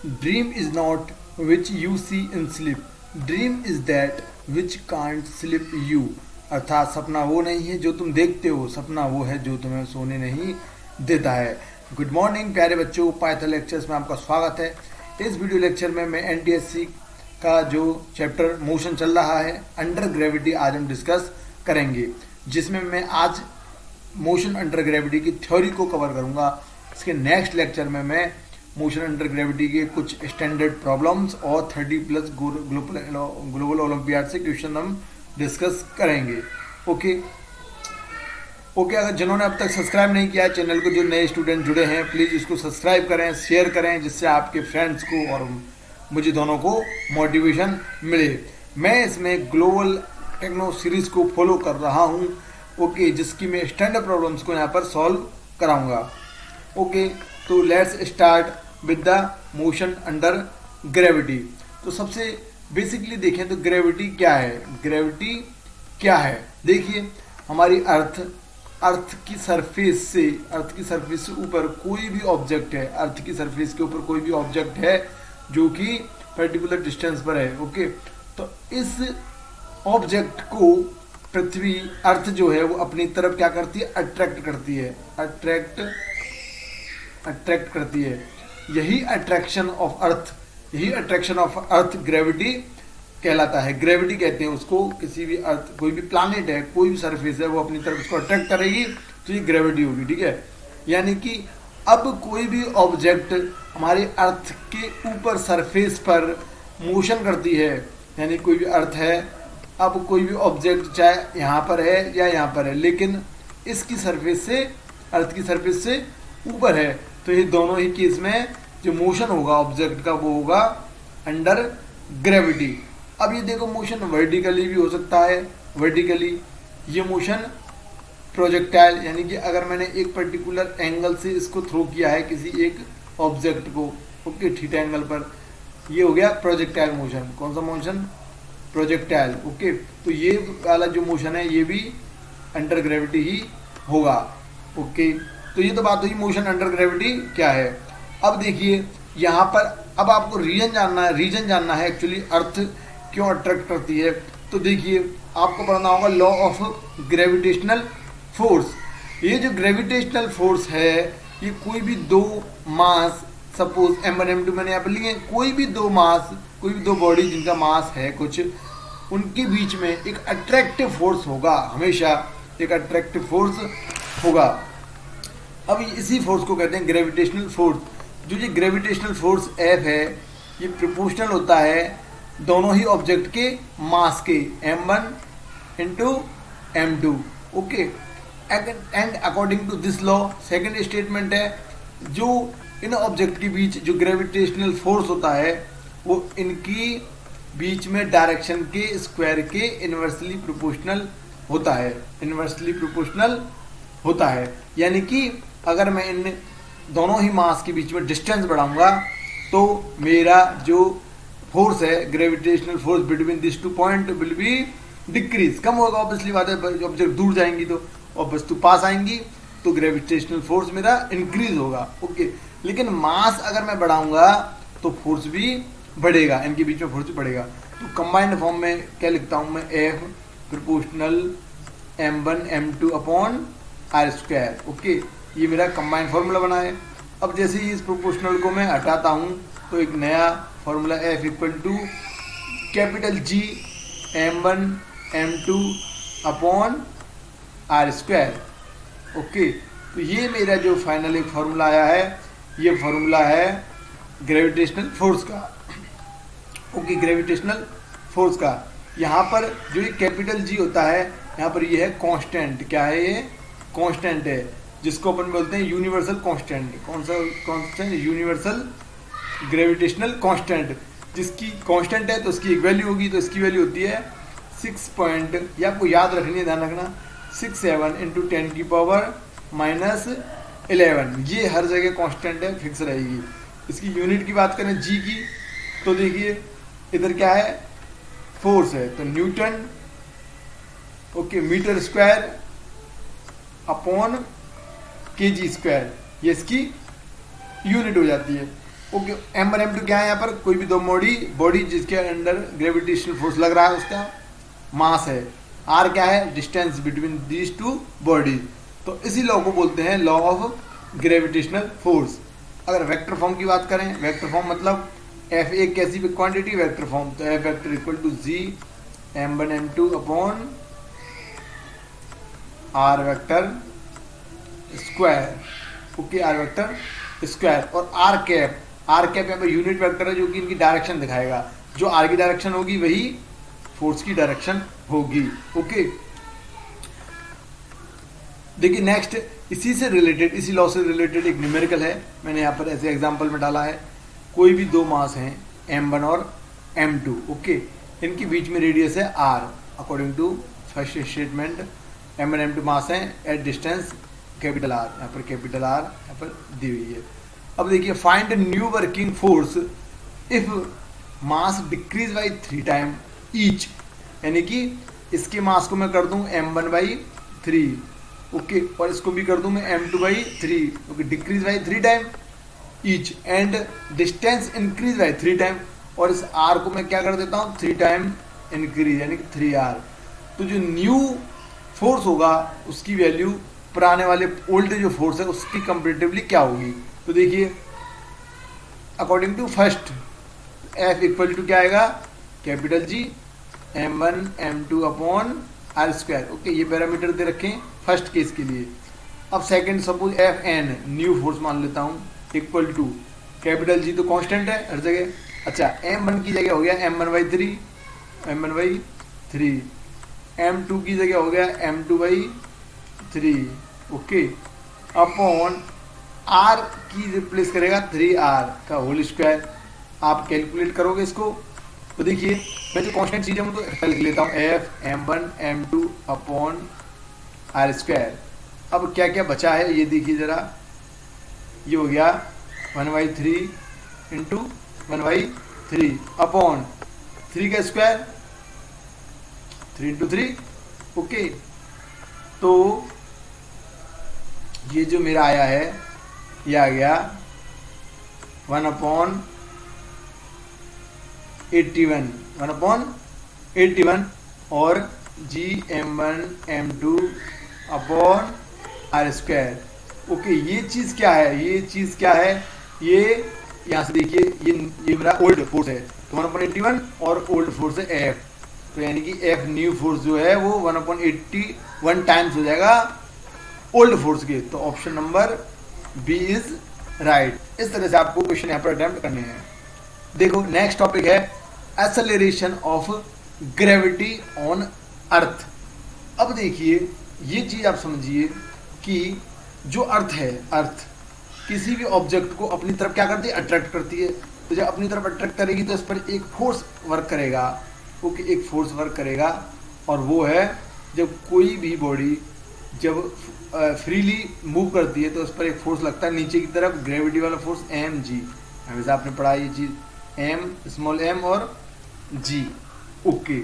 Dream is not which you see in sleep, dream is that which can't slip you. अर्थात सपना वो नहीं है जो तुम देखते हो, सपना वो है जो तुम्हें सोने नहीं देता है। गुड मॉर्निंग प्यारे बच्चों, पाइथन लेक्चर्स में आपका स्वागत है। इस वीडियो लेक्चर में मैं एनटीएससी का जो चैप्टर मोशन चल रहा है अंडर ग्रेविटी आज हम डिस्कस करेंगे, जिसमें मैं आज मोशन अंडर ग्रेविटी की थ्योरी को कवर करूंगा। इसके नेक्स्ट लेक्चर में मैं मोशन अंडर ग्रेविटी के कुछ स्टैंडर्ड प्रॉब्लम्स और 30+ ग्लोबल ओलंपियाड से क्वेश्चन हम डिस्कस करेंगे। ओके, अगर जिन्होंने अब तक सब्सक्राइब नहीं किया है चैनल को, जो नए स्टूडेंट जुड़े हैं प्लीज़ इसको सब्सक्राइब करें, शेयर करें, जिससे आपके फ्रेंड्स को और मुझे दोनों को मोटिवेशन मिले। मैं इसमें ग्लोबल टेक्नो सीरीज को फॉलो कर रहा हूँ, ओके, जिसकी मैं स्टैंडर्ड प्रॉब्लम्स को यहाँ पर सॉल्व कराऊंगा। ओके, तो let's start with the motion under gravity. तो सबसे बेसिकली देखें तो ग्रेविटी क्या है। ग्रेविटी क्या है, देखिए हमारी अर्थ की सरफेस से ऊपर कोई भी ऑब्जेक्ट है, अर्थ की सरफेस के ऊपर कोई भी ऑब्जेक्ट है जो कि पर्टिकुलर डिस्टेंस पर है। ओके, तो इस ऑब्जेक्ट को पृथ्वी अर्थ जो है वो अपनी तरफ क्या करती है, अट्रैक्ट करती है। यही अट्रैक्शन ऑफ अर्थ ग्रेविटी कहलाता है। ग्रेविटी कहते हैं उसको, किसी भी अर्थ, कोई भी प्लैनेट है, कोई भी सरफेस है, वो अपनी तरफ उसको अट्रैक्ट करेगी तो ये ग्रेविटी होगी। ठीक है, यानी कि अब कोई भी ऑब्जेक्ट हमारे अर्थ के ऊपर सरफेस पर मोशन करती है, यानी कोई भी अर्थ है, अब कोई भी ऑब्जेक्ट चाहे यहाँ पर है या यहाँ पर है, लेकिन इसकी सरफेस से, अर्थ की सरफेस से ऊपर है, तो ये दोनों ही केस में जो मोशन होगा ऑब्जेक्ट का वो होगा अंडर ग्रेविटी। अब ये देखो मोशन वर्टिकली भी हो सकता है, वर्टिकली ये मोशन प्रोजेक्टाइल, यानी कि अगर मैंने एक पर्टिकुलर एंगल से इसको थ्रो किया है किसी एक ऑब्जेक्ट को, ओके, थीटा एंगल पर, ये हो गया प्रोजेक्टाइल मोशन। कौन सा मोशन, प्रोजेक्टाइल। ओके, तो ये वाला जो मोशन है ये भी अंडर ग्रेविटी ही होगा। ओके, तो ये तो बात हुई मोशन अंडर ग्रेविटी क्या है। अब देखिए यहाँ पर, अब आपको रीजन जानना है एक्चुअली अर्थ क्यों अट्रैक्ट करती है। तो देखिए आपको पढ़ना होगा लॉ ऑफ ग्रेविटेशनल फोर्स। ये जो ग्रेविटेशनल फोर्स है, ये कोई भी दो मास, सपोज m1 m2 मैंने यहाँ पर लिए, कोई भी दो बॉडी जिनका मास है कुछ, उनके बीच में एक अट्रैक्टिव फोर्स होगा, हमेशा एक अट्रैक्टिव फोर्स होगा। अब इसी फोर्स को कहते हैं ग्रेविटेशनल फोर्स। जो ये ग्रेविटेशनल फोर्स F है, ये प्रोपोर्शनल होता है दोनों ही ऑब्जेक्ट के मास के, m1 into m2। Okay, and according to this law, second statement है, जो इन ऑब्जेक्ट के बीच जो ग्रेविटेशनल फोर्स होता है वो इनकी बीच में डायरेक्शन के स्क्वायर के इनवर्सली प्रोपोर्शनल होता है। यानी कि अगर मैं इन दोनों ही मास के बीच में डिस्टेंस बढ़ाऊंगा तो मेरा जो फोर्स है, gravitational force between this two point will be decrease, कम होगा। ऑब्वियसली बात है, ऑब्जेक्ट दूर जाएंगी तो और वस्तु पास आएंगी तो ग्रेविटेशनल फोर्स मेरा इंक्रीज होगा। ओके, लेकिन मास अगर मैं बढ़ाऊंगा तो फोर्स भी बढ़ेगा, इनके बीच में फोर्स भी बढ़ेगा। तो कंबाइंड फॉर्म में क्या लिखता हूं मैं, F proportional m1 m2 upon r²। Okay, ये मेरा कंबाइंड फॉर्मूला बना है। अब जैसे ही इस प्रोपोर्शनल को मैं हटाता हूं तो एक नया formula F equal to capital G m1 m2 upon r²। Okay, तो ये मेरा जो फाइनल एक फॉर्मूला आया है, ये फॉर्मूला है ग्रेविटेशनल फोर्स का। ओके, ग्रेविटेशनल फोर्स का यहाँ पर जो ये कैपिटल G होता है, यहाँ पर ये है कांस्टेंट। क्या है ये, कांस्टेंट है, जिसको अपन बोलते हैं यूनिवर्सल कांस्टेंट। कौन सा कांस्टेंट, यूनिवर्सल ग्रेविटेशनल कांस्टेंट। जिसकी कांस्टेंट है तो उसकी एक वैल्यू होगी, तो इसकी वैल्यू होती है 6 पॉइंट, ये आपको याद रखनी है, ध्यान रखना, 67 इंटू 10 की पावर माइनस 11। ये हर जगह कांस्टेंट है, फिक्स रहेगी। इसकी यूनिट की बात करें G की, तो देखिए इधर क्या है, फोर्स है, तो Newton, okay, meter square upon kg square, ये इसकी यूनिट हो जाती है। ओके, m1 m2 क्या है यहाँ पर, कोई भी दो बॉडी जिसके अंडर ग्रेविटेशनल फोर्स लग रहा है उसका मास है। r क्या है, distance between these two body. तो इसी लॉ को बोलते हैं लॉ ऑफ ग्रेविटेशनल फोर्स। अगर वेक्टर फॉर्म की बात करें, वेक्टर फॉर्म मतलब f एक कैसी भी क्वांटिटी वेक्टर फॉर्म, तो f vector equal to g m1 m2 upon r vector square. Okay, r vector square. और r कैप यहाँ पर यूनिट वेक्टर है जो कि इनकी डायरेक्शन दिखाएगा। जो r की डायरेक्शन होगी वही फोर्स की डायरेक्शन होगी। ओके, देखिए नेक्स्ट इसी से रिलेटेड, इसी लॉ से रिलेटेड एक न्यूमेरिकल है, मैंने यहाँ पर ऐसे एग्जांपल में डाला है। कोई भी दो मास हैं m1 और m2, ओके, इनके बीच में रेडियस है r। According to first statement m1 m2 mass हैं एट डिस्टेंस कैपिटल R, यहाँ पर कैपिटल R यहाँ पर दी हुई है। अब देखिए find new working force if mass decrease by 3 time each, यानी कि इसके मास को मैं कर दूं m1/3, ओके, और इसको भी कर दूं मैं m2/3, okay, decrease by 3 time each and distance increase by 3 time, और इस r को मैं क्या कर देता हूं 3 टाइम इंक्रीज, यानी कि 3r। तो जो न्यू फोर्स होगा उसकी वैल्यू पुराने वाले ओल्ड जो फोर्स है उसकी कंपेरेटिवली क्या होगी। तो देखिए according to first F equal to क्या आएगा, capital G m1 m2 upon r square. Okay, ये पैरामीटर दे रखें फर्स्ट केस के लिए। अब second suppose Fn new force मान लेता हूँ इक्वल टू कैपिटल G तो कांस्टेंट है हर जगह। अच्छा, m1 की जगह हो गया m1/3, m2 की जगह हो गया m2/3, ओके, अपॉन r की रिप्लेस करेगा 3r का होल स्क्वायर। आप कैलकुलेट करोगे इसको तो देखिए मैं जो कांस्टेंट चीजें हूँ तो लिख लेता हूँ f m1 m2 upon r square. अब क्या क्या बचा है ये देखिए जरा, ये हो गया 1/3 इंटू 1/3 अपॉन 3 का स्क्वायर 3 इंटू 3, ओके। तो ये जो मेरा आया है ये आ गया 1/81 और g m1 m2 upon r square. Okay, ये चीज़ क्या है, ये चीज़ क्या है, ये यहाँ से देखिए ये मेरा ओल्ड फोर्स है तो 1/81 और ओल्ड फोर्स है f, तो यानी कि f न्यू फोर्स जो है वो 1/81 टाइम्स हो जाएगा ओल्ड फोर्स के। तो option number B is right. इस तरह से आपको क्वेश्चन यहाँ पर अटेम्प्ट करने हैं। देखो नेक्स्ट टॉपिक है acceleration of gravity on earth. अब देखिए ये चीज आप समझिए कि जो अर्थ है, अर्थ किसी भी ऑब्जेक्ट को अपनी तरफ क्या करती है, अट्रैक्ट करती है। तो जब अपनी तरफ अट्रैक्ट करेगी तो इस पर एक फोर्स वर्क करेगा, ओके, एक फोर्स वर्क करेगा, और वो है जब कोई भी बॉडी जब फ्रीली मूव करती है तो उस पर एक फोर्स लगता है नीचे की तरफ, ग्रेविटी वाला फोर्स mg। हमेशा आपने पढ़ा ये चीज, m स्मॉल m और g, ओके।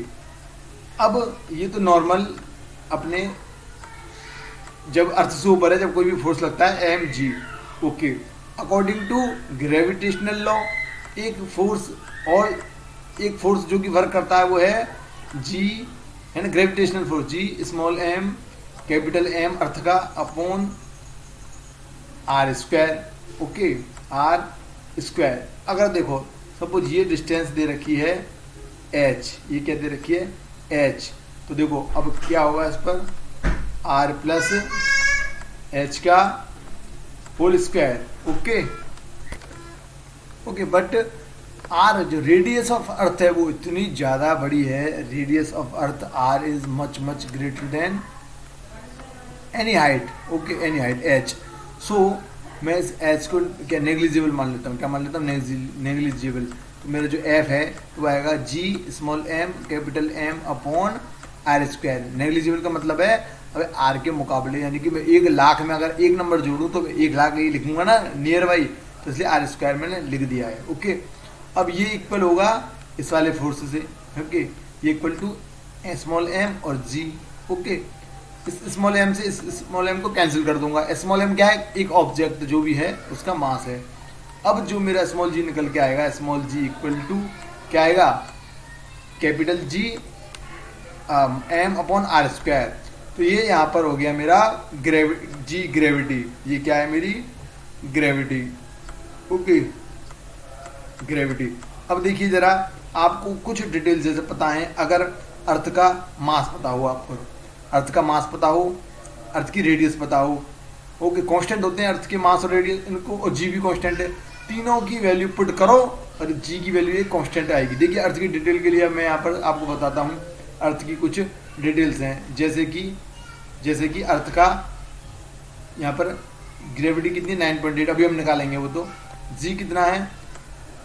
अब ये तो नॉर्मल अपने जब अर्थ से ऊपर है जब कोई भी फोर्स लगता है mg, okay. According to gravitational law एक फोर्स जो कि वर्क करता है वो है g, है ना, gravitational force g small m capital M अर्थ का upon r square, okay, r square. अगर देखो सपोज ये डिस्टेंस दे रखी है h, ये क्या दे रखी है h, तो देखो अब क्या होगा इस पर r प्लस h का whole square, okay, okay. But r जो रेडियस ऑफ अर्थ है वो इतनी ज़्यादा बड़ी है, radius of earth r is much much greater than any height, okay, any height h। So मैं इस h को क्या नेग्लिजिबल मान लेता हूँ, क्या मान लेता हूँ, नेग्लिजिबल। तो मेरा जो f है वो आएगा g small m capital M upon r square. Negligible का मतलब है अब r के मुकाबले, यानी कि मैं 1 लाख में अगर एक नंबर जोड़ूँ तो 1 लाख ही लिखूंगा ना नियर बाई, तो इसलिए r स्क्वायर मैंने लिख दिया है, ओके। अब ये इक्वल होगा इस वाले फोर्स से, ओके, ये इक्वल टू स्मॉल m और g, ओके। इस स्मॉल m से इस स्मॉल m को कैंसिल कर दूंगा। स्मॉल m क्या है, एक ऑब्जेक्ट जो भी है उसका मास है, अब जो मेरा स्मॉल जी निकल के आएगा, स्मॉल जी इक्वल टू क्या आएगा, capital G M upon are square. तो ये यहाँ पर हो गया मेरा जी ग्रेविटी, ये क्या है मेरी ग्रेविटी, ओके ग्रेविटी। अब देखिए जरा, आपको कुछ डिटेल्स जैसे पता है, अगर अर्थ का मास पता हो, आपको अर्थ का मास पता हो, अर्थ की रेडियस पता हो, ओके कांस्टेंट होते हैं अर्थ के मास और रेडियस, इनको, और जी भी कांस्टेंट है, तीनों की वैल्यू पुट करो और जी की वैल्यू एक कांस्टेंट आएगी। देखिए अर्थ की डिटेल के लिए मैं यहाँ पर आपको बताता हूँ, अर्थ की कुछ डिटेल्स हैं, जैसे कि अर्थ का यहाँ पर ग्रेविटी कितनी 9.8, अभी हम निकालेंगे वो। तो जी कितना है,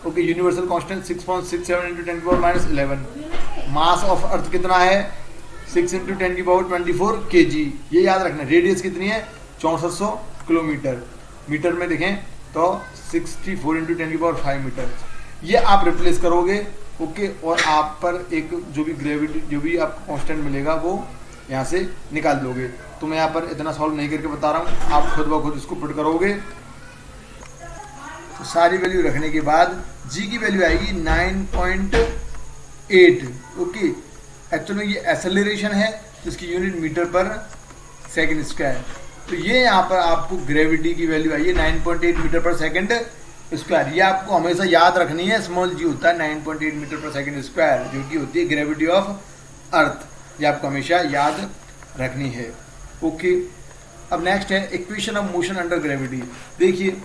okay universal constant 6.67 into 10⁻11। Mass of अर्थ कितना है 6 इंटू 10⁻24 kg, ये याद रखना। रेडियस कितनी है 6400 किलोमीटर, मीटर में देखें तो 64 इंटू 10⁵ मीटर। ये आप रिप्लेस करोगे, ओके, और आप पर एक जो भी ग्रेविटी, जो भी आपको कांस्टेंट मिलेगा वो यहाँ से निकाल दोगे। तो मैं यहाँ पर इतना सॉल्व नहीं करके बता रहा हूँ, आप खुद ब खुद इसको पुट करोगे। तो सारी वैल्यू रखने के बाद जी की वैल्यू आएगी 9.8, ओके। एक्चुअल में ये एक्सेलरेशन है, इसकी यूनिट मीटर पर सेकंड स्क्वायर। तो ये यहाँ पर आपको ग्रेविटी की वैल्यू आई है 9.8 मीटर पर सेकंड स्क्वायर। ये आपको हमेशा याद रखनी है, स्मॉल जी होता है 9.8 मीटर पर सेकंड स्क्वायर, जो कि होती है ग्रेविटी ऑफ अर्थ। ये आपको हमेशा याद रखनी है, ओके। अब नेक्स्ट है equation of motion under gravity. देखिए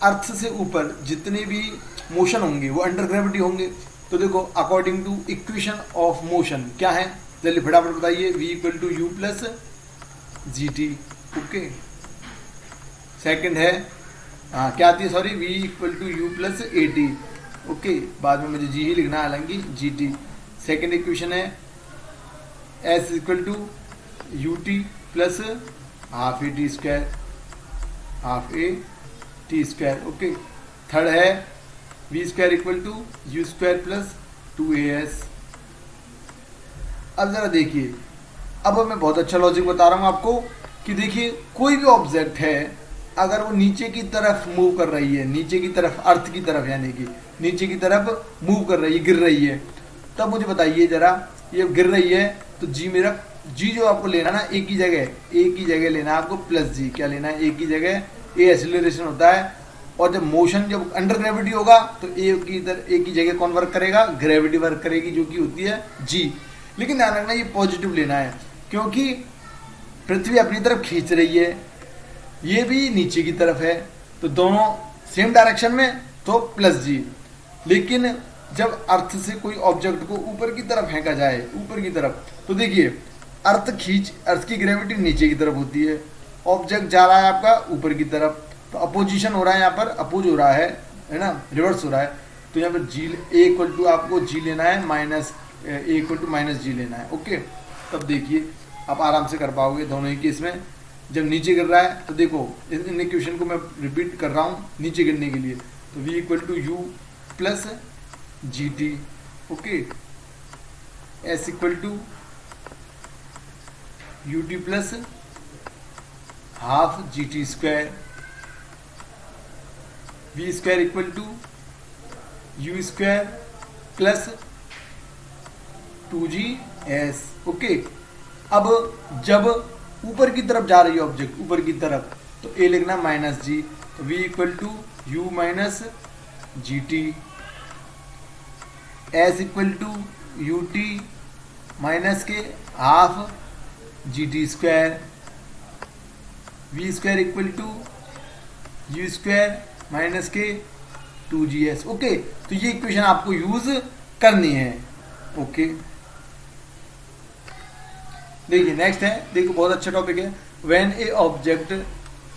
अर्थ से ऊपर जितने भी मोशन होंगे वो अंडर ग्रेविटी होंगे। तो देखो according to equation of motion क्या है, जल्दी फटाफट बताइए। v equal to u plus g t, okay. Second है क्या आती है, sorry, v equal to u plus a t, okay. बाद में मुझे जी ही लिखना है, हालांकि जी टी। सेकेंड इक्वेशन है s equal to u t plus half a t square, half a t square, okay. Third है v square equal to u square plus 2as। अब जरा देखिए, अब मैं बहुत अच्छा लॉजिक बता रहा हूँ आपको कि देखिए कोई भी ऑब्जेक्ट है, अगर वो नीचे की तरफ मूव कर रही है, नीचे की तरफ, अर्थ की तरफ, यानी कि नीचे की तरफ मूव कर रही है, गिर रही है, तब मुझे बताइए जरा, ये गिर रही है तो जी मेरा, जी जो आपको लेना ना एक ही जगह लेना है आपको, प्लस जी क्या लेना है, एक ही जगह। ए एक्सीलरेशन होता है, और जब मोशन जब अंडर ग्रेविटी होगा तो एक ही जगह कौन वर्क करेगा, ग्रेविटी वर्क करेगी, जो कि होती है जी। लेकिन ध्यान रखना ये पॉजिटिव लेना है, क्योंकि पृथ्वी अपनी तरफ खींच रही है, ये भी नीचे की तरफ है, तो दोनों सेम डायरेक्शन में, तो प्लस जी। लेकिन जब अर्थ से कोई ऑब्जेक्ट को ऊपर की तरफ फेंका जाए, ऊपर की तरफ, तो देखिए अर्थ की ग्रेविटी नीचे की तरफ होती है, ऑब्जेक्ट जा रहा है आपका ऊपर की तरफ, तो अपोजिशन हो रहा है, यहाँ पर अपोज हो रहा है ना, रिवर्स हो रहा है। तो यहाँ पर जी ए इक्वल टू आपको जी लेना है, minus a equal to minus g लेना है, ओके। तब देखिए आप आराम से कर पाओगे दोनों ही केस में। जब नीचे गिर रहा है तो देखो इन इक्वेशन को मैं रिपीट कर रहा हूँ नीचे गिरने के लिए, तो v equal to u plus g t, okay. S equal to u t plus half g t square, v square equal to u square plus 2g's, okay. अब जब ऊपर की तरफ जा रही है ऑब्जेक्ट, ऊपर की तरफ, तो ए लिखना माइनस जी, तो v equal to u minus g t. S equal to u t minus के half g t square, v square equal to u square minus के 2g's, ओके। तो ये इक्वेशन आपको यूज करनी है, ओके। देखिए next है, देखो बहुत अच्छा टॉपिक है, when a object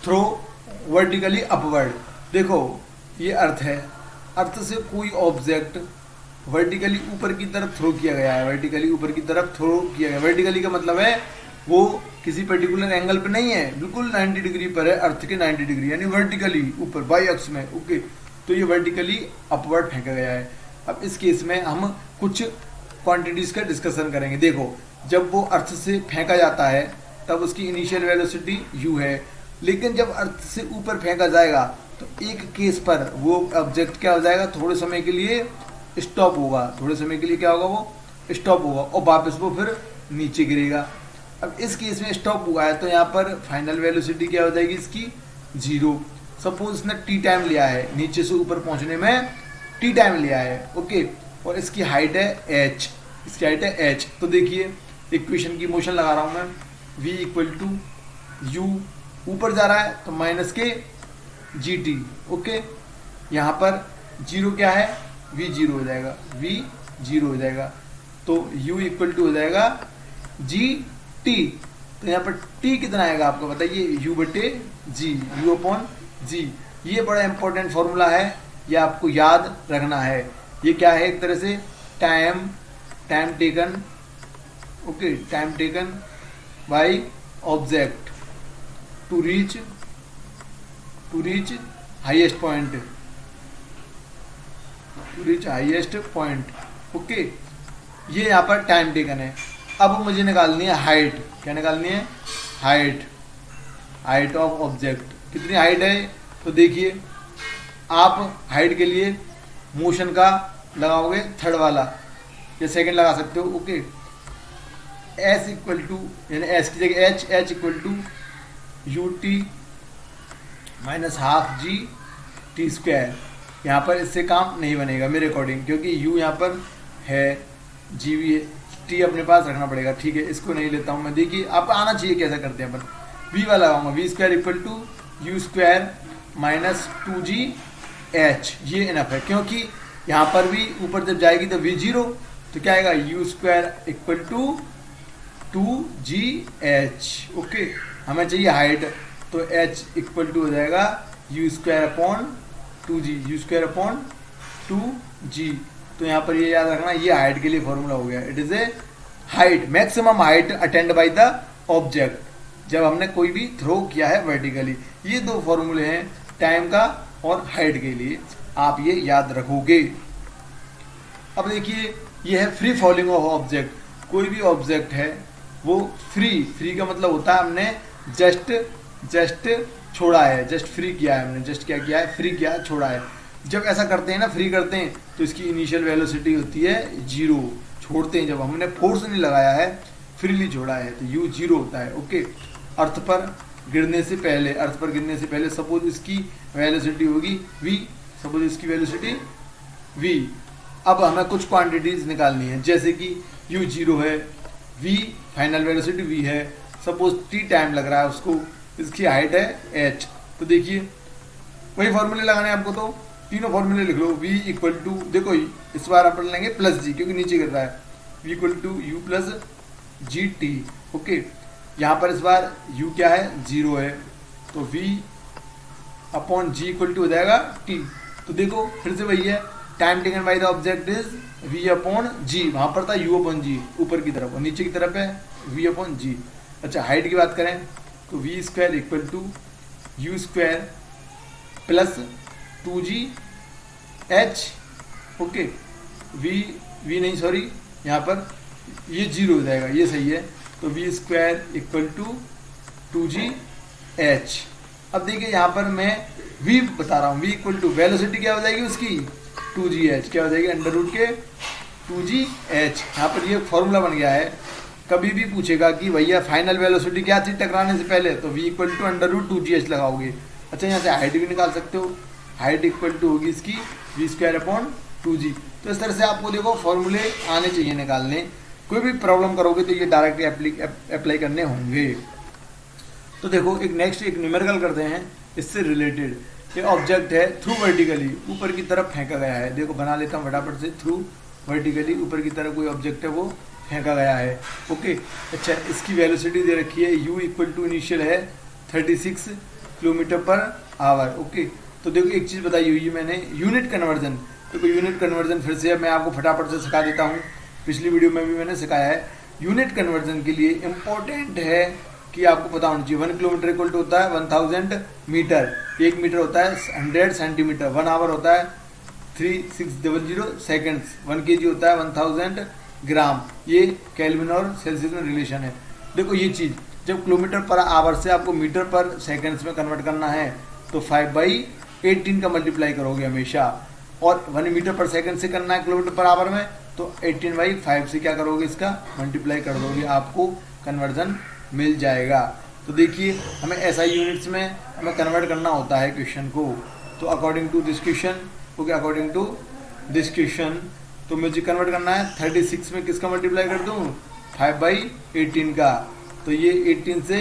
throw vertically upward. देखो ये अर्थ है, अर्थ से कोई ऑब्जेक्ट वर्टिकली ऊपर की तरफ थ्रो किया गया है, वर्टिकली ऊपर की तरफ थ्रो किया गया। वर्टिकली का मतलब है वो किसी पर्टिकुलर एंगल पे नहीं है, बिल्कुल 90 डिग्री पर है, अर्थ के 90 डिग्री, यानी वर्टिकली ऊपर वाई अक्ष में, ओके। तो ये वर्टिकली अपवर्ड फेंका गया है। अब इस केस में हम कुछ क्वांटिटीज का डिस्कशन करेंगे। देखो जब वो अर्थ से फेंका जाता है तब उसकी इनिशियल वेलोसिटी u है, लेकिन जब अर्थ से ऊपर फेंका जाएगा तो एक केस पर वो ऑब्जेक्ट क्या हो जाएगा, थोड़े समय के लिए स्टॉप होगा, थोड़े समय के लिए क्या होगा, वो स्टॉप होगा और वापस वो फिर नीचे गिरेगा। अब इस केस में स्टॉप हुआ है तो यहाँ पर फाइनल वेलोसिटी क्या हो जाएगी इसकी, 0। सपोज इसने टी टाइम लिया है, नीचे से ऊपर पहुंचने में टी टाइम लिया है, ओके, और इसकी हाइट है h, इसकी हाइट है h। तो देखिए इक्वेशन की मोशन लगा रहा हूं मैं, v इक्वल टू यू, ऊपर जा रहा है तो माइनस के जी टी, ओके। यहाँ पर जीरो क्या है, v जीरो हो जाएगा, v जीरो हो जाएगा, तो u इक्वल टू हो जाएगा जी टी। तो यहाँ पर t कितना आएगा आपको बताइए, u बटे जी, u अपॉन जी। ये बड़ा इंपॉर्टेंट फॉर्मूला है, ये आपको याद रखना है। ये क्या है, एक तरह से time taken, okay, time taken by object to reach highest point, to reach highest point, okay. ये यहाँ पर टाइम टेकन है। अब मुझे निकालनी है हाइट, क्या निकालनी है, हाइट ऑफ ऑब्जेक्ट। कितनी हाइट है, तो देखिए आप हाइट के लिए मोशन का लगाओगे थर्ड वाला या सेकंड लगा सकते हो, ओके। एस इक्वल टू, यानी एस की जगह h equal to u t minus half g t square. यहाँ पर इससे काम नहीं बनेगा मेरे अकॉर्डिंग, क्योंकि यू यहाँ पर है, जी भी है, टी अपने पास रखना पड़ेगा, ठीक है। इसको नहीं लेता हूँ मैं, देखिए आपको आना चाहिए कैसा करते हैं अपन। वी वाला लगाऊंगा, v square equal to u square minus 2g h, ये इनफ है, क्योंकि यहाँ पर भी ऊपर जब जाएगी तो v जीरो, तो क्या आएगा, u square equal to 2gh, okay. हमें चाहिए हाइट, तो h इक्वल टू हो जाएगा u square upon 2g, u square upon 2g। तो यहाँ पर ये याद रखना, ये हाइट के लिए फॉर्मूला हो गया। It is a height, maximum height attend bye the object, जब हमने कोई भी थ्रो किया है वर्टिकली। ये दो फॉर्मूले हैं टाइम का और हाइट के लिए, आप ये याद रखोगे। अब देखिए ये है फ्री फॉलिंग ऑफ ऑब्जेक्ट। कोई भी ऑब्जेक्ट है वो फ्री का मतलब होता है हमने जस्ट छोड़ा है, जस्ट फ्री किया है हमने, जस्ट क्या किया है, फ्री किया है, छोड़ा है। जब ऐसा करते हैं ना, फ्री करते हैं, तो इसकी इनिशियल वेलोसिटी होती है 0। छोड़ते हैं जब, हमने फोर्स नहीं लगाया है, फ्रीली छोड़ा है, तो u 0 होता है, ओके। अर्थ पर गिरने से पहले सपोज इसकी वेलोसिटी होगी v, सपोज इसकी वेलोसिटी v। अब हमें कुछ क्वांटिटीज निकालनी है, जैसे कि u 0 है, v फाइनल वेलोसिटी v है, सपोज t टाइम लग रहा है उसको, इसकी हाइट है h। तो देखिए वही फॉर्मूले लगाने हैं आपको, तो तीनों फॉर्मूले लिख लो। v इक्वल टू, देखो इस बार अपन लेंगे प्लस g, क्योंकि नीचे गिर रहा है, v equal to u plus g t, okay. यहाँ पर इस बार u क्या है, 0 है, तो v upon g equal to हो जाएगा t। तो देखो फिर से वही है, time taken by the object is v upon g, वहाँ पर था u अपॉन g ऊपर की तरफ, और नीचे की तरफ है v अपॉन g। अच्छा, हाइट की बात करें तो v square equal to u square plus 2gh, okay. v नहीं सॉरी, यहाँ पर ये 0 हो जाएगा, ये सही है, तो v square equal to 2gh। अब देखिए यहाँ पर मैं v बता रहा हूँ, v इक्वल टू वेलोसिटी क्या हो जाएगी उसकी, 2gh, क्या हो जाएगी, अंडर रूट के 2gh। यहाँ पर ये फॉर्मूला बन गया है। कभी भी पूछेगा कि भैया फाइनल वेलोसिटी क्या थी टकराने से पहले, तो v equal to under root 2gh लगाओगे। अच्छा, यहाँ से हाइट भी निकाल सकते हो, हाइट इक्वल टू होगी इसकी v स्क्वायर अपॉन 2g। तो इस तरह से आपको देखो फॉर्मूले आने चाहिए निकालने। कोई भी प्रॉब्लम करोगे तो ये डायरेक्टली अप्लाई करने होंगे। तो देखो एक नेक्स्ट एक न्यूमेरिकल करते हैं इससे रिलेटेड। ये ऑब्जेक्ट है थ्रू वर्टिकली, ऊपर की तरफ फेंका गया है। देखो बना लेता हूँ फटाफट से, थ्रू वर्टिकली ऊपर की तरफ कोई ऑब्जेक्ट है वो फेंका गया है, ओके। अच्छा, इसकी वेलोसिटी दे रखी है, u इक्वल टू इनिशियल है 36 किलोमीटर पर आवर, ओके। तो देखो एक चीज़ बताई हुई है मैंने, यूनिट कन्वर्जन। देखो यूनिट कन्वर्जन फिर से मैं आपको फटाफट से सिखा देता हूँ, पिछली वीडियो में भी मैंने सिखाया है। यूनिट कन्वर्जन के लिए इम्पोर्टेंट है कि आपको पता होना चाहिए 1 किलोमीटर इक्वल टू होता है 1000 मीटर, 1 मीटर होता है 100 सेंटीमीटर, 1 आवर होता है 3600 सेकेंड्स, 1 kg होता है 1000 ग्राम। ये केल्विन और सेल्सियस में रिलेशन है। देखो ये चीज़, जब किलोमीटर पर आवर से आपको मीटर पर सेकेंड्स में कन्वर्ट करना है तो 5/10 18 का मल्टीप्लाई करोगे हमेशा, और 1 मीटर पर सेकंड से करना है किलोमीटर पर आवर में, तो 18/5 से क्या करोगे, इसका मल्टीप्लाई कर दोगे, आपको कन्वर्जन मिल जाएगा। तो देखिए हमें SI यूनिट्स में हमें कन्वर्ट करना होता है क्वेश्चन को। तो according to this question, okay, according to this question, तो मुझे कन्वर्ट करना है 36 में किसका मल्टीप्लाई कर दूँ, 5/18 का। तो ये 18 से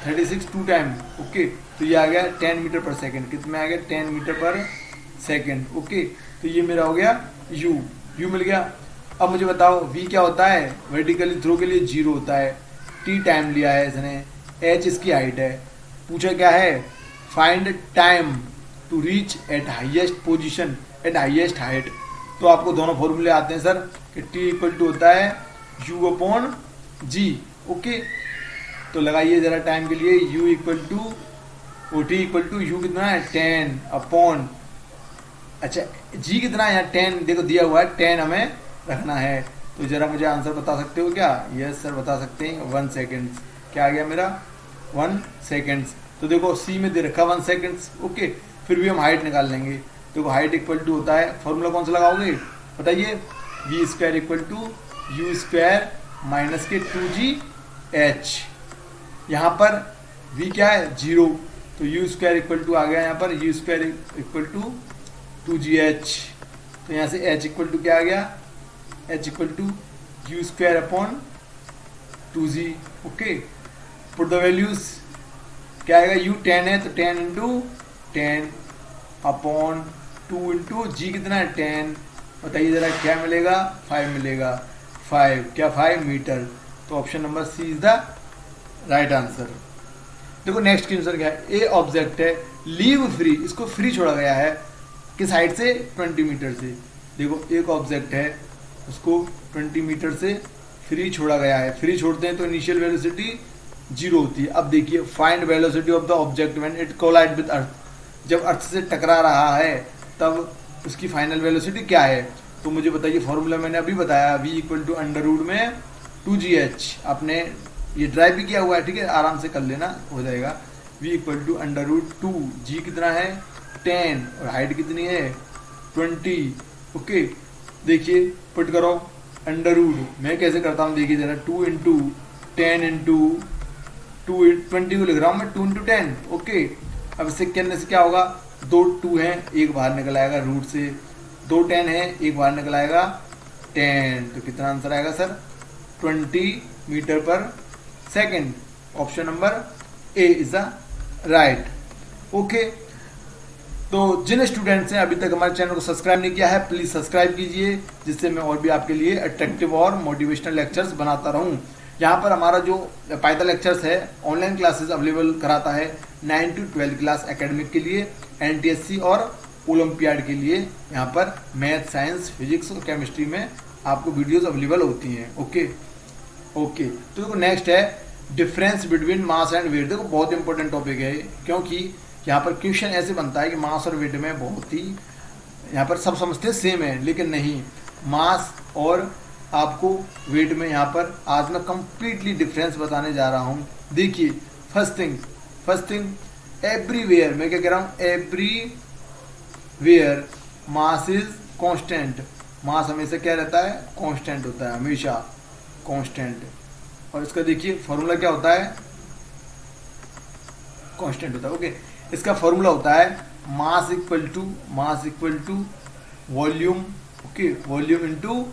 36 2 टाइम, ओके, तो ये आ गया 10 मीटर पर सेकेंड। कितना आ गया, 10 मीटर पर सेकेंड, ओके। तो ये मेरा हो गया यू मिल गया। अब मुझे बताओ v क्या होता है, वर्टिकली थ्रो के लिए 0 होता है, t टाइम लिया है इसने, h इसकी हाइट है, पूछा क्या है, find time to reach at highest position at highest height. तो आपको दोनों फॉर्मूले आते हैं सर कि t इक्वल टू होता है u/g, ओके। तो लगाइए जरा टाइम के लिए, u equal to t equal to u कितना है 10 अपॉन, अच्छा g कितना है यहाँ 10, देखो दिया हुआ है 10 हमें रखना है। तो जरा मुझे आंसर बता सकते हो क्या, यस सर बता सकते हैं, 1 सेकेंड्स। क्या आ गया मेरा 1 सेकेंड्स। तो देखो c में दे रखा 1 सेकेंड्स, ओके। फिर भी हम हाइट निकाल लेंगे। देखो हाइट इक्वल टू होता है, फॉर्मूला कौन सा लगाओगे बताइए, v² equal to u² minus के 2gh। यहाँ पर v क्या है 0, तो u² इक्वल टू आ गया यहाँ पर u² इक्वल टू 2gh। तो यहाँ से h इक्वल टू क्या आ गया, h equal to u² upon 2g, okay. Put the values, क्या आएगा, u 10 है तो 10 इंटू 10 अपॉन 2 इंटू g कितना है 10, बताइए जरा क्या मिलेगा, 5 मिलेगा, 5 क्या 5 मीटर। तो option number C is the right answer. देखो नेक्स्ट क्वेश्चन क्या है, ए ऑब्जेक्ट है, लीव फ्री, इसको फ्री छोड़ा गया है, किस हाइट से 20 मीटर से। देखो एक ऑब्जेक्ट है, उसको 20 मीटर से फ्री छोड़ा गया है, फ्री छोड़ते हैं तो इनिशियल वेलोसिटी 0 होती है। अब देखिए find velocity of the object when it collide with earth, जब अर्थ से टकरा रहा है तब उसकी फाइनल वेलोसिटी क्या है। तो मुझे बताइए, फॉर्मूला मैंने अभी बताया, v equal to under root में 2gh, आपने ये ड्राइव भी किया हुआ है, ठीक है, आराम से कर लेना, हो जाएगा। v equal to under root 2, g कितना है 10 और हाइट कितनी है 20, ओके। देखिए पुट करो अंडर रूट, मैं कैसे करता हूँ देखिए जरा, 2 इंटू 10 इंटू 20 को लिख रहा हूँ मैं, 2 इंटू 10, ओके। अब इससे करने से क्या होगा, 2 2 हैं, एक बाहर निकल आएगा रूट से, 2 10 है, एक बाहर निकल आएगा 10, तो कितना आंसर आएगा सर 20 मीटर पर second. Option number a is the right, okay. तो जिन स्टूडेंट्स ने अभी तक हमारे चैनल को सब्सक्राइब नहीं किया है, प्लीज सब्सक्राइब कीजिए, जिससे मैं और भी आपके लिए अट्रैक्टिव और मोटिवेशनल लेक्चर्स बनाता रहूं। यहाँ पर हमारा जो पाइथन लेक्चर्स है, ऑनलाइन क्लासेस अवेलेबल कराता है 9 to 12 क्लास एकेडमिक के लिए, NTSC और ओलंपियाड के लिए। यहाँ पर मैथ, साइंस, फिजिक्स और केमिस्ट्री में आपको वीडियोस अवेलेबल होती हैं, ओके। तो देखो नेक्स्ट है difference between mass and weight. देखो बहुत इंपॉर्टेंट टॉपिक है, क्योंकि यहाँ पर क्वेश्चन ऐसे बनता है कि मास और वेट में बहुत ही, यहाँ पर सब समझते हैं सेम है, लेकिन नहीं, मास और आपको वेट में यहाँ पर आज मैं कंप्लीटली डिफरेंस बताने जा रहा हूँ। देखिए फर्स्ट थिंग एवरीवेयर, मैं क्या कह रहा हूँ, एवरीवेयर मास इज कांस्टेंट। मास हमेशा क्या रहता है, कांस्टेंट होता है, हमेशा कांस्टेंट। और इसका देखिए फॉर्मूला क्या होता है, कांस्टेंट होता है, ओके। इसका फॉर्मूला होता है mass equal to volume, okay, volume into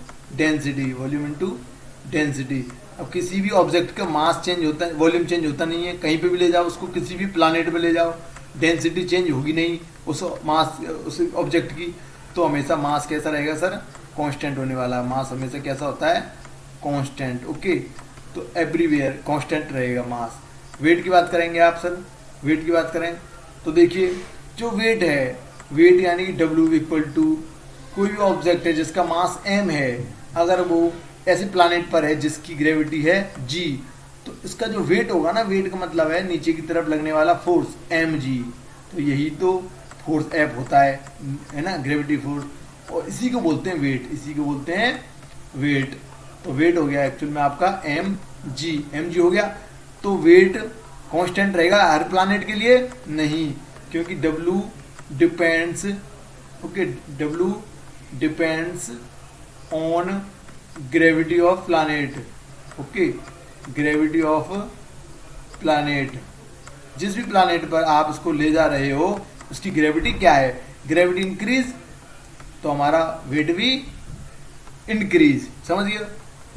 density. अब किसी भी ऑब्जेक्ट का मास चेंज होता है, वॉल्यूम चेंज होता नहीं है, कहीं पे भी ले जाओ उसको, किसी भी प्लानेट पे ले जाओ, डेंसिटी चेंज होगी नहीं उस ऑब्जेक्ट की। तो हमेशा मास कैसा रहेगा सर, कांस्टेंट होने वाला। मास हमेशा कैसा होता है, कांस्टेंट, ओके। तो एवरीवेयर कांस्टेंट रहेगा मास। वेट की बात करेंगे आप सर, वेट की बात करें तो देखिए जो वेट है, वेट यानी कि W इक्वल टू, कोई भी ऑब्जेक्ट है जिसका मास m है, अगर वो ऐसे प्लानेट पर है जिसकी ग्रेविटी है g, तो इसका जो वेट होगा ना, वेट का मतलब है नीचे की तरफ लगने वाला फोर्स mg। तो यही तो फोर्स F होता है ना, ग्रेविटी फोर्स, और इसी को बोलते हैं वेट, इसी को बोलते हैं वेट। तो वेट हो गया एक्चुअल में आपका mg हो गया। तो वेट कांस्टेंट रहेगा हर प्लानेट के लिए नहीं, क्योंकि W depends, okay, W depends on gravity of planet, okay, gravity of planet. जिस भी प्लैनेट पर आप इसको ले जा रहे हो उसकी ग्रेविटी क्या है, ग्रेविटी इंक्रीज तो हमारा वेट भी इंक्रीज, समझ गए?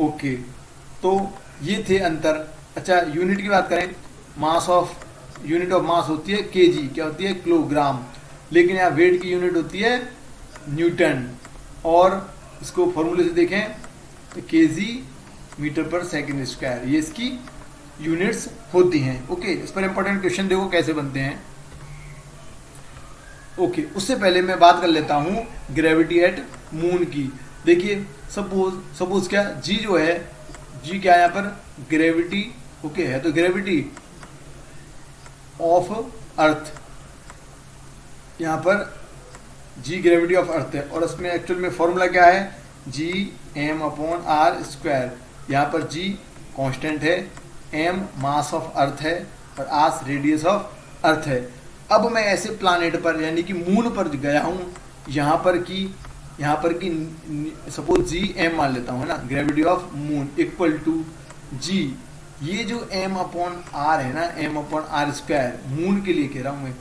ओके, तो ये थे अंतर। अच्छा, यूनिट की बात करें, mass of, unit of mass होती है केजी, क्या होती है, किलोग्राम, लेकिन यहाँ वेट की यूनिट होती है न्यूटन। और इसको फॉर्मूले से देखें तो केजी मीटर पर सेकंड स्क्वायर, ये इसकी यूनिट्स होती हैं। ओके, इस पर इंपॉर्टेंट क्वेश्चन देखो कैसे बनते हैं। ओके, उससे पहले मैं बात कर लेता हूं ग्रेविटी एट मून की। देखिए, सपोज क्या, जी जो है, जी क्या है यहाँ पर, ग्रेविटी, ओके है, तो ग्रेविटी ऑफ अर्थ, यहाँ पर जी ग्रेविटी ऑफ अर्थ है, और इसमें एक्चुअल में फॉर्मूला क्या है, G M upon are square. यहाँ पर जी कांस्टेंट है, एम मास ऑफ अर्थ है, और आर रेडियस ऑफ अर्थ है। अब मैं ऐसे प्लानेट पर यानी कि मून पर गया हूँ, यहाँ पर की सपोज जी एम मान लेता हूँ, है ना, gravity of moon equal to g, ये जो एम अपॉन आर है ना, m upon are square, moon के लिए कह रहा हूँ मैं,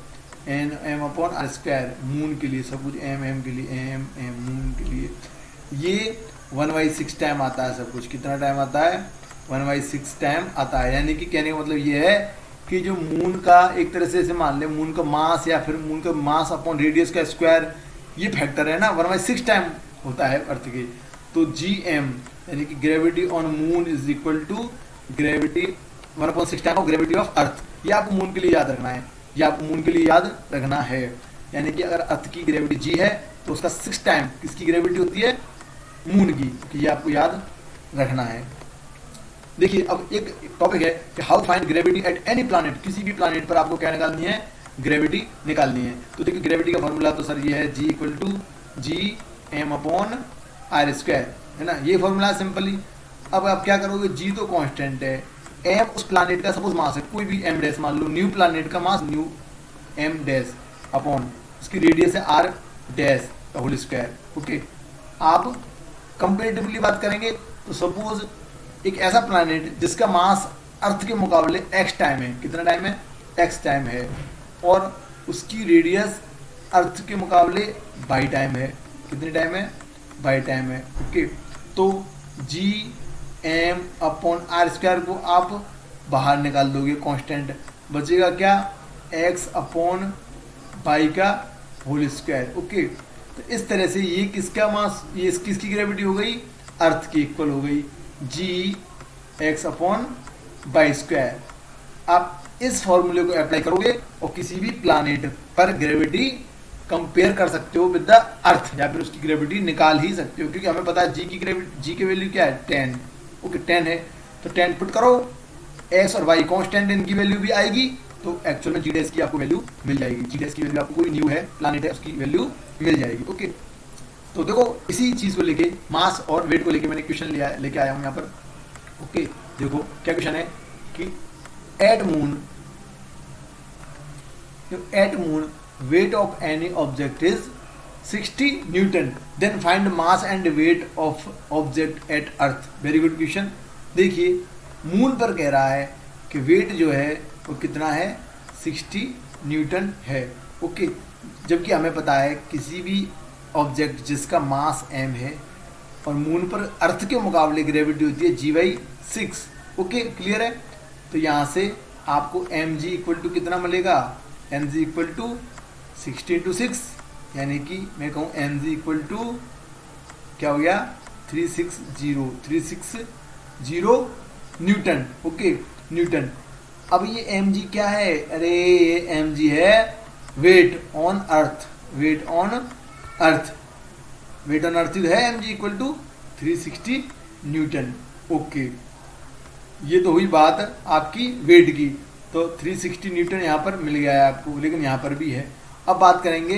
m upon are square moon के लिए, सब कुछ एम के लिए, एम मून के लिए, ये 1/6 टाइम आता है सब कुछ। कितना टाइम आता है, 1/6 टाइम आता है। यानी कि कहने का मतलब ये है कि जो मून का, एक तरह से मान ले, मून का मास या फिर मून का मास अपॉन रेडियस का स्क्वायर, ये फैक्टर है ना, 1/6 टाइम होता है अर्थ के। तो जी एम यानी कि gravity on moon is equal to gravity 1/6 time of gravity of earth. ये आपको मून के लिए याद रखना है, ये आपको मून के लिए याद रखना है। यानी कि अगर अर्थ की ग्रेविटी जी है तो उसका 6 टाइम किसकी ग्रेविटी होती है, मून की। ये आपको याद रखना है। देखिए, अब एक टॉपिक है कि how find gravity at any planet, किसी भी प्लैनेट पर आपको क्या निकालनी है, ग्रेविटी निकालनी है। तो देखिए, ग्रेविटी का फॉर्मूला तो सर ये है, g equal to g M upon are square, है ना, ये फॉर्मूला है सिंपली। अब आप क्या करोगे, जी तो कांस्टेंट है, एम उस प्लैनेट का सपोज मास है, कोई भी एम डैश मान लो, न्यू प्लैनेट का मास न्यू एम डैश अपॉन उसकी रेडियस है आर डैश का होल स्क्वायर। ओके, आप कंपेरेटिवली बात करेंगे तो सपोज एक ऐसा प्लैनेट जिसका मास अर्थ के मुकाबले एक्स टाइम है, कितना टाइम है, एक्स टाइम है, और उसकी रेडियस अर्थ के मुकाबले बाई टाइम है, कितनी टाइम है, बाई टाइम है। ओके, तो G M upon are square को आप बाहर निकाल दोगे, कांस्टेंट बचेगा क्या, एक्स अपॉन बाई का होल स्क्वायर। ओके, तो इस तरह से ये किसका मास, ये किसकी ग्रेविटी हो गई, अर्थ की इक्वल हो गई, जी एक्स अपॉन बाई स्क्वायर। आप इस फॉर्मूले को अप्लाई करोगे और किसी भी प्लैनेट पर ग्रेविटी कंपेयर कर सकते हो विद द अर्थ, या फिर उसकी ग्रेविटी निकाल ही सकते हो, क्योंकि हमें पता है जी की ग्रेविटी, जी की वैल्यू क्या है, 10। ओके, 10 है तो 10 पुट करो, एक्स और वाई कांस्टेंट, इनकी वैल्यू भी आएगी, तो एक्चुअल में जी डैश की आपको वैल्यू मिल जाएगी। जी डैश की वैल्यू आपको, कोई न्यू है प्लैनेट है उसकी वैल्यू मिल जाएगी। ओके, तो देखो इसी चीज को लेके, मास और वेट को लेके मैंने क्वेश्चन लेके आया हूं यहाँ पर। ओके, देखो क्या क्वेश्चन है कि at moon weight of any object is 60 newton, then find mass and weight of object at earth. Very good question. देखिए, मून पर कह रहा है कि वेट जो है वो कितना है, 60 न्यूटन है। ओके, जबकि हमें पता है किसी भी ऑब्जेक्ट जिसका मास m है और मून पर अर्थ के मुकाबले ग्रेविटी होती है g/6। ओके, क्लियर है। तो यहाँ से आपको mg इक्वल टू कितना मिलेगा, mg इक्वल टू 60 × 6, यानी कि मैं कहूँ mg इक्वल टू क्या हो गया, 360 न्यूटन। Okay, Newton. अब ये mg क्या है, अरे ये mg है weight on earth, weight on earth है mg equal to 360 newton. Okay, ये तो हुई बात आपकी वेट की, तो 360 न्यूटन यहाँ पर मिल गया है आपको, लेकिन यहाँ पर भी है। अब बात करेंगे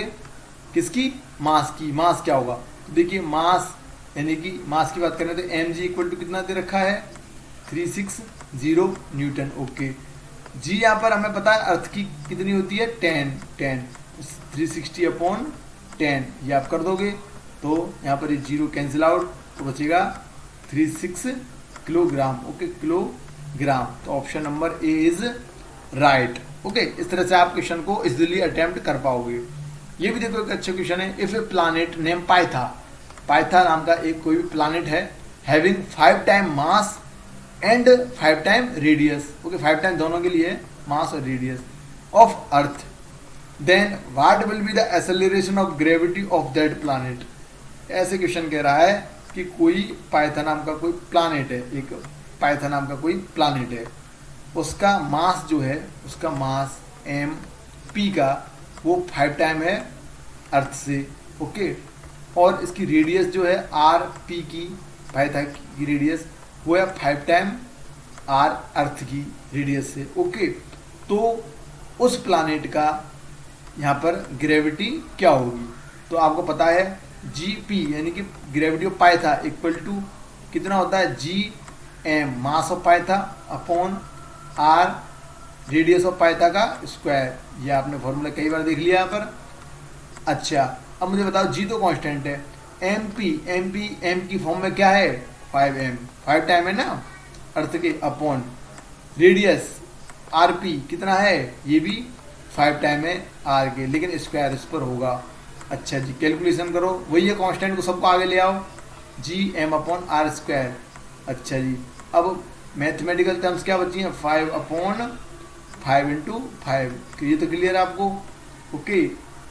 किसकी, मास की। मास क्या होगा, तो देखिए मास यानी कि मास की बात करें तो mg इक्वल टू कितना दे रखा है, 360 न्यूटन। ओके, जी यहाँ पर हमें पता है अर्थ की कितनी होती है, 10। 360 अपॉन 10 ये आप कर दोगे तो यहाँ पर ये 0 कैंसिल आउट, तो बचेगा 36 किलोग्राम। Okay, kilogram. तो option number a is right. Okay, इस तरह से आप क्वेश्चन को इजीली अटेम्प्ट कर पाओगे। ये भी देखो एक अच्छा क्वेश्चन है। If a planet name Pytha, Pytha नाम का एक कोई भी प्लानेट है, having 5 time mass and 5 time radius, okay 5 time दोनों के लिए मास और radius of earth, then what will be the acceleration of gravity of that planet. ऐसे क्वेश्चन कह रहा है कि कोई पाइथा नाम का कोई प्लानेट है, एक पाइथा नाम का कोई प्लानेट है, उसका मास जो है, उसका मास एम पी का वो 5 टाइम है अर्थ से। ओके, और इसकी रेडियस जो है आर पी की, पाइथा की रेडियस वो है 5 टाइम आर अर्थ की रेडियस से। ओके, तो उस प्लानेट का यहाँ पर ग्रेविटी क्या होगी, तो आपको पता है जी पी यानी कि ग्रेविटी ऑफ पाइथा इक्वल टू कितना होता है, जी एम मास ऑफ पाइथा अपॉन आर रेडियस ऑफ पाइथा का स्क्वायर। ये आपने फॉर्मूला कई बार देख लिया यहाँ पर। अच्छा, अब मुझे बताओ जी तो कांस्टेंट है, एम की फॉर्म में क्या है 5m, 5 टाइम है ना अर्थ के, अपॉन रेडियस आर पी कितना है, ये भी 5 टाइम है आर के, लेकिन स्क्वायर इस पर होगा। अच्छा जी, कैलकुलेशन करो, वही है कांस्टेंट को सबको आगे ले आओ, G M upon are square. अच्छा जी, अब मैथमेटिकल टर्म्स क्या बची हैं, 5 अपॉन 5 इंटू 5, ये तो क्लियर है आपको। ओके,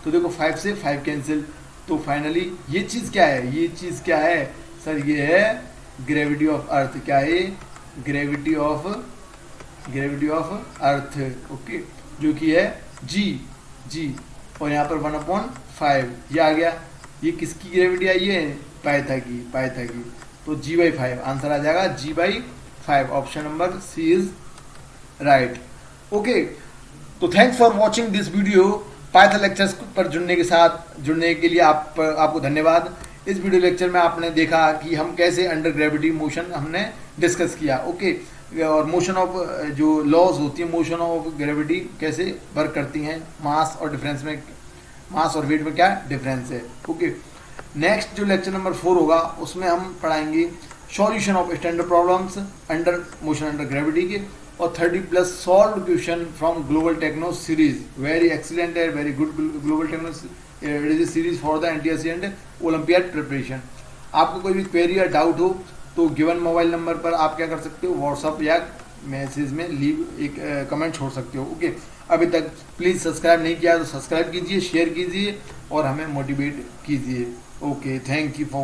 तो देखो 5 से 5 कैंसिल, तो फाइनली ये चीज़ क्या है, ये चीज़ क्या है सर, ये है ग्रेविटी ऑफ अर्थ। क्या है, ग्रेविटी ऑफ अर्थ। ओके, जो कि है जी, और यहाँ पर 1/5 ये आ गया। ये किसकी ग्रेविटी आई है, पाइथा की, तो g/5 आंसर आ जाएगा g/5। Option number C is right. Okay, तो thanks for watching this video. Python lectures पर जुड़ने के लिए आपको धन्यवाद। इस वीडियो लेक्चर में आपने देखा कि हम कैसे अंडर ग्रेविटी मोशन हमने डिस्कस किया। ओके, और मोशन ऑफ जो लॉज होती है मोशन ऑफ ग्रेविटी कैसे वर्क करती हैं, मास और वेट में क्या डिफरेंस है। ओके, नेक्स्ट जो लेक्चर नंबर 4 होगा उसमें हम पढ़ाएंगे solution of standard problems under motion under gravity के, और 30+ solve question from global techno series. Very excellent है, very good global techno series for the NTSC and olympiad preparation. आपको कोई भी क्वेरी या डाउट हो तो गिवन मोबाइल नंबर पर आप क्या कर सकते हो, व्हाट्सअप या मैसेज में एक कमेंट छोड़ सकते हो। ओके, अभी तक प्लीज़ सब्सक्राइब नहीं किया तो सब्सक्राइब कीजिए, शेयर कीजिए और हमें मोटिवेट कीजिए। Okay, thank you for